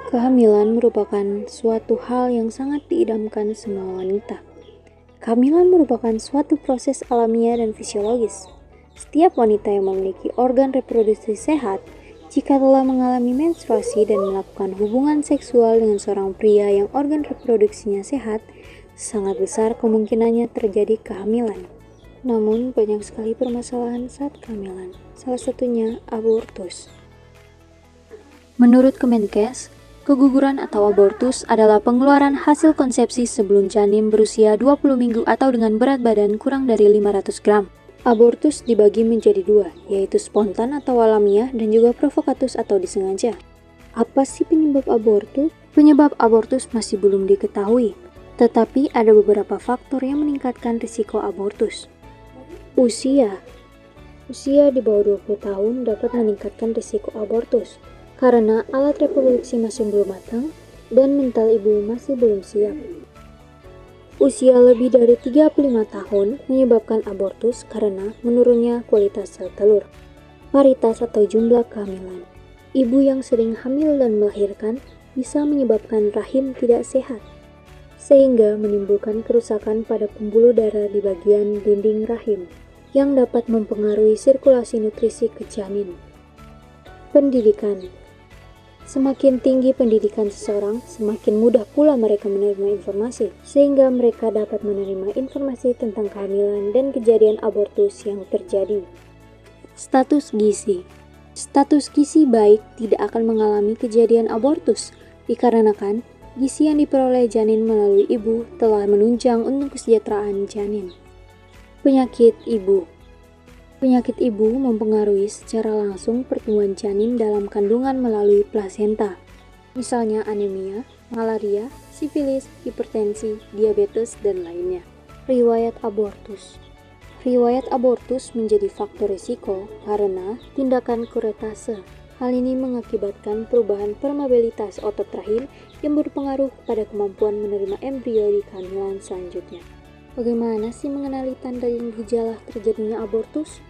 Kehamilan merupakan suatu hal yang sangat diidamkan semua wanita. Kehamilan merupakan suatu proses alamiah dan fisiologis. Setiap wanita yang memiliki organ reproduksi sehat, jika telah mengalami menstruasi dan melakukan hubungan seksual dengan seorang pria yang organ reproduksinya sehat, sangat besar kemungkinannya terjadi kehamilan. Namun, banyak sekali permasalahan saat kehamilan, salah satunya abortus. Menurut Kemenkes, keguguran atau abortus adalah pengeluaran hasil konsepsi sebelum janin berusia 20 minggu atau dengan berat badan kurang dari 500 gram. Abortus dibagi menjadi dua, yaitu spontan atau alamiah dan juga provokatus atau disengaja. Apa sih penyebab abortus? Penyebab abortus masih belum diketahui, tetapi ada beberapa faktor yang meningkatkan risiko abortus. Usia di bawah 20 tahun dapat meningkatkan risiko abortus, karena alat reproduksi masih belum matang dan mental ibu masih belum siap. Usia lebih dari 35 tahun menyebabkan abortus karena menurunnya kualitas sel telur. Paritas atau jumlah kehamilan. Ibu yang sering hamil dan melahirkan bisa menyebabkan rahim tidak sehat, sehingga menimbulkan kerusakan pada pembuluh darah di bagian dinding rahim, yang dapat mempengaruhi sirkulasi nutrisi ke janin. Pendidikan. Semakin tinggi pendidikan seseorang, semakin mudah pula mereka menerima informasi, sehingga mereka dapat menerima informasi tentang kehamilan dan kejadian abortus yang terjadi. Status gizi. Status gizi baik tidak akan mengalami kejadian abortus, dikarenakan gizi yang diperoleh janin melalui ibu telah menunjang untuk kesejahteraan janin. Penyakit ibu. Penyakit ibu mempengaruhi secara langsung pertumbuhan janin dalam kandungan melalui plasenta. Misalnya anemia, malaria, sifilis, hipertensi, diabetes, dan lainnya. Riwayat abortus. Riwayat abortus menjadi faktor risiko karena tindakan kuretase. Hal ini mengakibatkan perubahan permeabilitas otot rahim yang berpengaruh pada kemampuan menerima embrio di kehamilan selanjutnya. Bagaimana sih mengenali tanda dan gejala terjadinya abortus?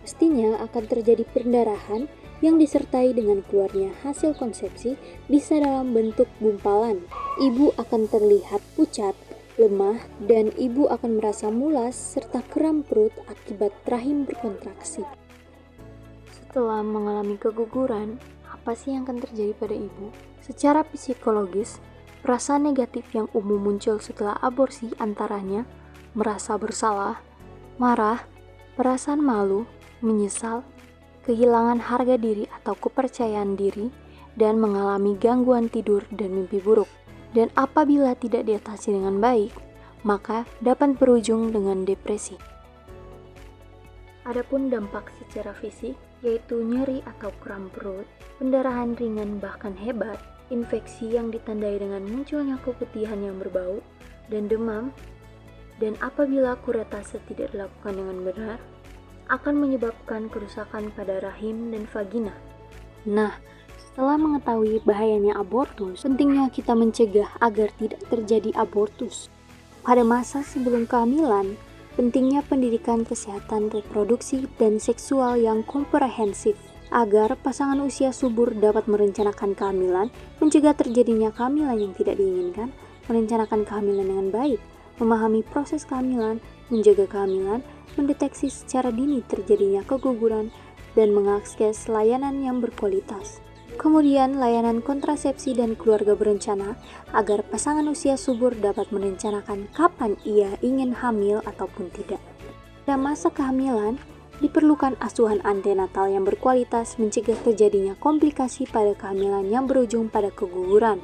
Pastinya akan terjadi perdarahan yang disertai dengan keluarnya hasil konsepsi bisa dalam bentuk gumpalan. Ibu akan terlihat pucat, lemah, dan ibu akan merasa mulas serta kram perut akibat rahim berkontraksi. Setelah mengalami keguguran, apa sih yang akan terjadi pada ibu? Secara psikologis, perasaan negatif yang umum muncul setelah aborsi antaranya merasa bersalah, marah, perasaan malu, menyesal, kehilangan harga diri atau kepercayaan diri, dan mengalami gangguan tidur dan mimpi buruk. Dan apabila tidak diatasi dengan baik, maka dapat berujung dengan depresi. Adapun dampak secara fisik, yaitu nyeri atau kram perut, pendarahan ringan bahkan hebat, infeksi yang ditandai dengan munculnya keputihan yang berbau, dan demam, dan apabila kuretase tidak dilakukan dengan benar, akan menyebabkan kerusakan pada rahim dan vagina. Nah, setelah mengetahui bahayanya abortus, pentingnya kita mencegah agar tidak terjadi abortus. Pada masa sebelum kehamilan, pentingnya pendidikan kesehatan reproduksi dan seksual yang komprehensif, agar pasangan usia subur dapat merencanakan kehamilan, mencegah terjadinya kehamilan yang tidak diinginkan, merencanakan kehamilan dengan baik, memahami proses kehamilan, menjaga kehamilan, mendeteksi secara dini terjadinya keguguran, dan mengakses layanan yang berkualitas. Kemudian layanan kontrasepsi dan keluarga berencana agar pasangan usia subur dapat merencanakan kapan ia ingin hamil ataupun tidak. Pada masa kehamilan, diperlukan asuhan antenatal yang berkualitas mencegah terjadinya komplikasi pada kehamilan yang berujung pada keguguran,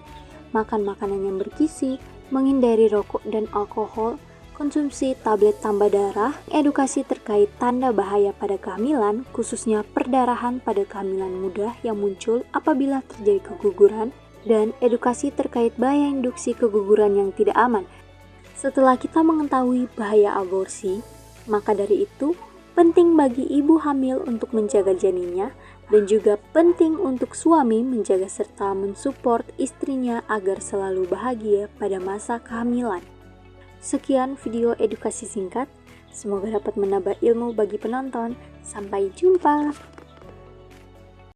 makan makanan yang bergizi, menghindari rokok dan alkohol, konsumsi tablet tambah darah, edukasi terkait tanda bahaya pada kehamilan, khususnya perdarahan pada kehamilan muda yang muncul apabila terjadi keguguran, dan edukasi terkait bahaya induksi keguguran yang tidak aman. Setelah kita mengetahui bahaya aborsi, maka dari itu, penting bagi ibu hamil untuk menjaga janinnya, dan juga penting untuk suami menjaga serta mensupport istrinya agar selalu bahagia pada masa kehamilan. Sekian video edukasi singkat, semoga dapat menambah ilmu bagi penonton. Sampai jumpa!